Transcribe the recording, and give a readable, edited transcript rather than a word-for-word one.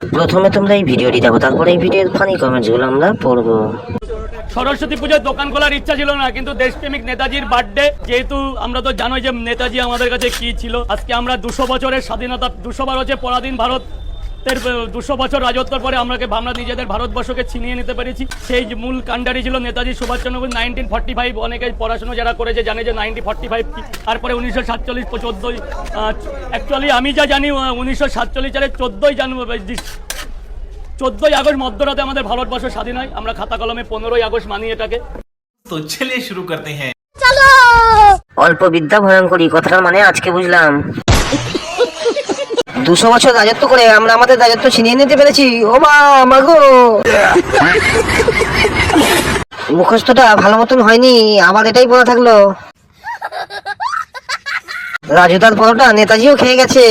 প্রথমে তোমরা এই ভিডিওটি দেখো, তারপরে এই ভিডিওর ফানি কমেন্টস গুলো আমরা পড়বো। সরস্বতী পুজোয় দোকান খোলার ইচ্ছা ছিল না, কিন্তু দেশপ্রেমিক নেতাজির বার্থডে যেহেতু, আমরা তো জানোই যে নেতাজি আমাদের কাছে কি ছিল। আজকে আমরা 200 বছরের স্বাধীনতা, 200 বার হচ্ছে পরাধীন ভারত, 200 বছর রাজত্বর পরে আমরা নিজেদের ভারতবর্ষকে ছিনিয়ে নিতে পেরেছি। সেই মূল কাণ্ডারি ছিল নেতাজি সুভাষচন্দ্র বোস। 1945, অনেকে পড়াশোনা যারা করেছে জানে যে 1945 কি। তারপরে 1947, 14 অ্যাকচুয়ালি আমি যা জানি 1947 সালে 14ই আগস্ট মধ্যরাতে আমাদের ভারতবর্ষ স্বাধীন হয়। আমরা খাতা কলমে 15ই আগস্ট মানি এটাকে। তো চলিয়ে শুরু করতে হ্যাঁ। অল্প বিদ্যা ভয়ঙ্করী কথাটার মানে আজকে বুঝলাম। 200 বছর রাজত্ব করে আমরা আমাদের রাজত্ব ছিনিয়ে নিতে পেরেছি। ও মা মাগো, মুখস্থটা ভালো মতন হয়নি, আবার এটাই বলা থাকলো। রাজুদার পরোটা নেতাজিও খেয়ে গেছে।